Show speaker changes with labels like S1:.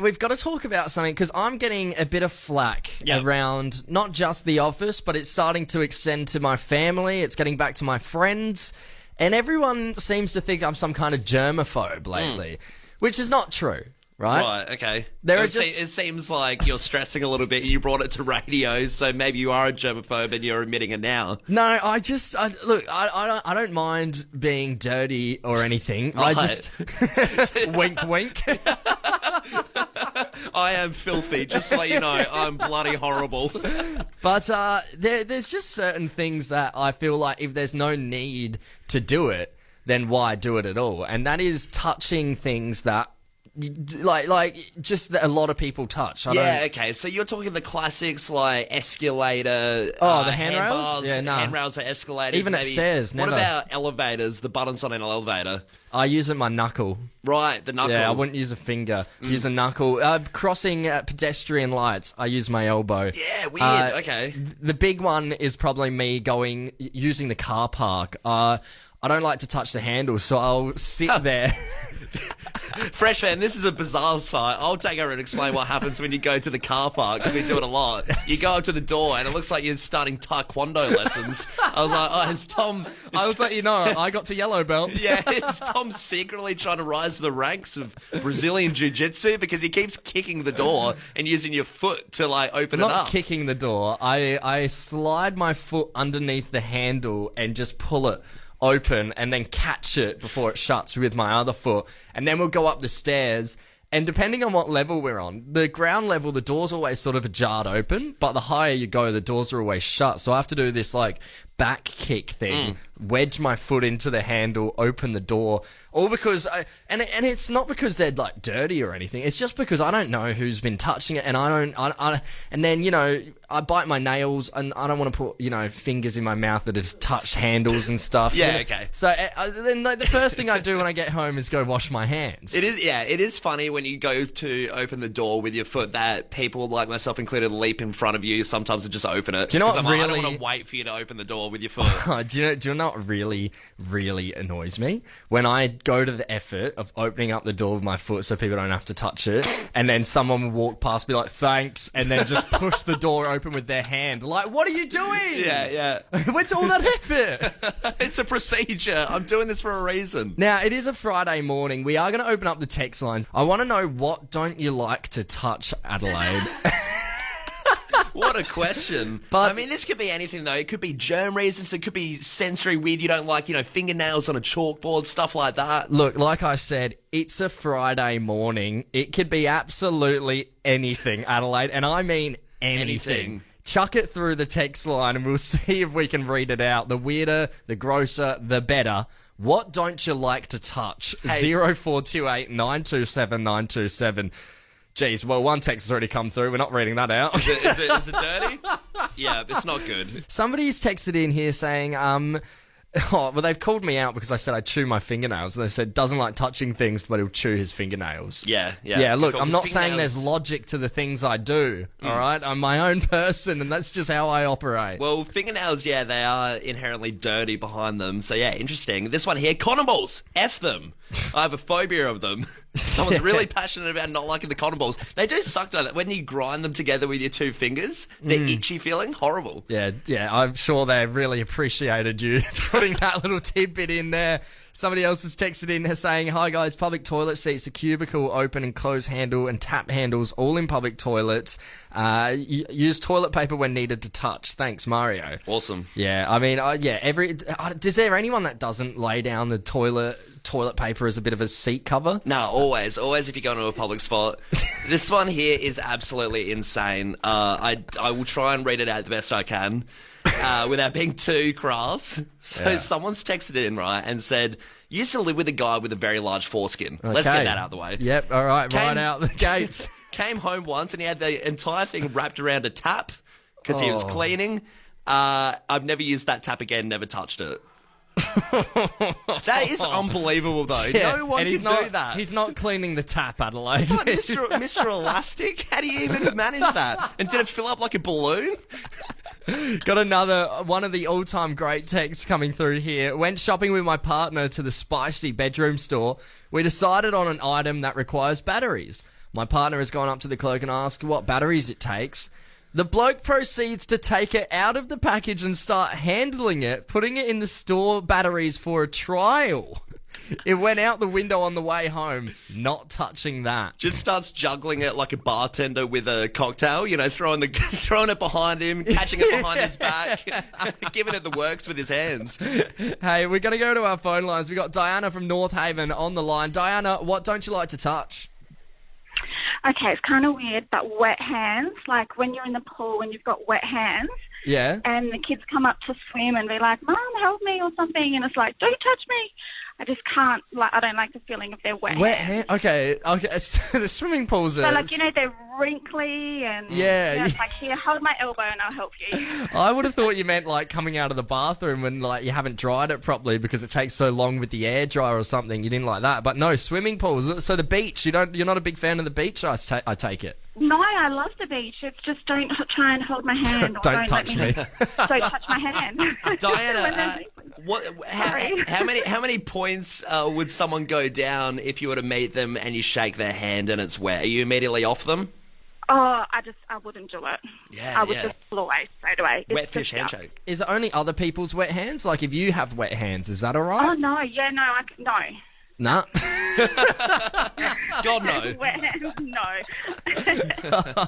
S1: we've got to talk about something because I'm getting a bit of flack around not just the office, but it's starting to extend to my family. It's getting back to my friends. And everyone seems to think I'm some kind of germaphobe lately, which is not true. Right,
S2: okay. It seems like you're stressing a little bit. You brought it to radio, so maybe you are a germaphobe and you're admitting it now.
S1: No, I don't mind being dirty or anything.
S2: Right.
S1: I just wink, wink.
S2: I am filthy, just to let you know. I'm bloody horrible.
S1: But there's just certain things that I feel like if there's no need to do it, then why do it at all? And that is touching things that like just that a lot of people touch.
S2: Okay. So you're talking the classics like escalator.
S1: The handrails.
S2: Handrails or escalators.
S1: Even
S2: maybe.
S1: at stairs. Never.
S2: What about elevators? The buttons on an elevator.
S1: I use it my knuckle.
S2: Right, the knuckle.
S1: Yeah, I wouldn't use a finger. Use a knuckle. Crossing pedestrian lights, I use my elbow.
S2: Yeah, weird. Okay.
S1: The big one is probably me using the car park. I don't like to touch the handle, so I'll sit there.
S2: Fresh fan, this is a bizarre sight. I'll take over and explain what happens when you go to the car park, because we do it a lot. You go up to the door and it looks like you're starting taekwondo lessons. I was like, is Tom...
S1: I'll let you know, I got to yellow belt.
S2: Yeah, is Tom secretly trying to rise to the ranks of Brazilian jiu-jitsu? Because he keeps kicking the door and using your foot to, like, open it up.
S1: Not kicking the door. I slide my foot underneath the handle and just pull it open and then catch it before it shuts with my other foot, and then we'll go up the stairs, and depending on what level we're on, the ground level, the door's always sort of jarred open, but the higher you go, the doors are always shut, so I have to do this like back kick thing, wedge my foot into the handle, open the door, all because and it's not because they're like dirty or anything, it's just because I don't know who's been touching it, and and then I bite my nails, and I don't want to put fingers in my mouth that have touched handles and stuff.
S2: Yeah, okay.
S1: So then the first thing I do when I get home is go wash my hands.
S2: It is funny when you go to open the door with your foot that people like myself included leap in front of you sometimes to just open it.
S1: Do you know what really...
S2: I don't want to wait for you to open the door with your foot.
S1: Do you know what really, really annoys me? When I go to the effort of opening up the door with my foot so people don't have to touch it, and then someone will walk past me like, thanks, and then just push the door open with their hand. Like, what are you doing?
S2: Yeah.
S1: What's all that effort?
S2: It's a procedure. I'm doing this for a reason.
S1: Now, it is a Friday morning. We are going to open up the text lines. I want to know, what don't you like to touch, Adelaide?
S2: What a question. But I mean, this could be anything, though. It could be germ reasons. It could be sensory weird. You don't like, fingernails on a chalkboard, stuff like that.
S1: Look, like I said, it's a Friday morning. It could be absolutely anything, Adelaide. And I mean anything. Chuck it through the text line and we'll see if we can read it out. The weirder, the grosser, the better. What don't you like to touch? 0428 927 927. Jeez, well, one text has already come through. We're not reading that out.
S2: Is it dirty? Yeah, it's not good.
S1: Somebody's texted in here saying, they've called me out because I said I chew my fingernails. And they said, doesn't like touching things, but he'll chew his fingernails.
S2: Yeah.
S1: Yeah, look, I'm not saying there's logic to the things I do, all right? I'm my own person, and that's just how I operate.
S2: Well, fingernails, they are inherently dirty behind them. So, yeah, interesting. This one here, cotton balls. F them. I have a phobia of them. Someone's really passionate about not liking the cotton balls. They do suck, don't they? When you grind them together with your two fingers, the itchy feeling, horrible.
S1: Yeah, I'm sure they really appreciated you putting that little tidbit in there. Somebody else has texted in saying, hi guys, public toilet seats, a cubicle, open and close handle and tap handles, all in public toilets. Use toilet paper when needed to touch. Thanks, Mario.
S2: Awesome.
S1: Yeah, I mean, is there anyone that doesn't lay down the toilet paper as a bit of a seat cover?
S2: No, always if you go into a public spot. This one here is absolutely insane. I will try and read it out the best I can without being too crass. So someone's texted in, right, and said, used to live with a guy with a very large foreskin. Okay. Let's get that out of the way.
S1: Yep, all right, right out the gates.
S2: Came home once and he had the entire thing wrapped around a tap because he was cleaning. I've never used that tap again, never touched it. That is unbelievable, though.
S1: Yeah,
S2: no one can do that.
S1: He's not cleaning the tap, Adelaide.
S2: What, Mr. Elastic? How do you even manage that? And did it fill up like a balloon?
S1: Got another one of the all-time great texts coming through here. Went shopping with my partner to the spicy bedroom store. We decided on an item that requires batteries. My partner has gone up to the cloak and asked what batteries it takes. The bloke proceeds to take it out of the package and start handling it, putting it in the store batteries for a trial. It went out the window on the way home, not touching that.
S2: Just starts juggling it like a bartender with a cocktail, you know, throwing it behind him, catching it behind his back, giving it the works with his hands.
S1: Hey, we're going to go to our phone lines. We've got Diana from North Haven on the line. Diana, what don't you like to touch?
S3: Okay, it's kind of weird, but wet hands, like when you're in the pool and you've got wet hands,
S1: Yeah.
S3: and the kids come up to swim and be like, Mum, help me or something, and it's like, don't touch me. I just can't, like, I don't like the feeling of their wet hands.
S1: Okay. So the swimming pools are...
S3: So, like, you know, they're wrinkly and...
S1: Yeah.
S3: You know, it's like, here, hold my elbow and I'll help you.
S1: I would have thought you meant, like, coming out of the bathroom when, like, you haven't dried it properly because it takes so long with the air dryer or something. You didn't like that. But no, swimming pools. So the beach, you're not a big fan of the beach, I take it.
S3: No, I love the beach. It's just don't try and hold my hand. Or
S1: Don't touch me.
S3: Don't touch my hand.
S2: Diana, how many points would someone go down if you were to meet them and you shake their hand and it's wet? Are you immediately off them?
S3: Oh, I wouldn't do it.
S2: Yeah,
S3: I would just pull away straight away. It's
S2: wet fish
S3: just yuck.
S2: handshake.
S1: Is it only other people's wet hands? Like, if you have wet hands, is that all
S3: Oh,
S1: right?
S3: no, yeah, no, no.
S1: Nah.
S2: God, no.
S3: Wet hands, no.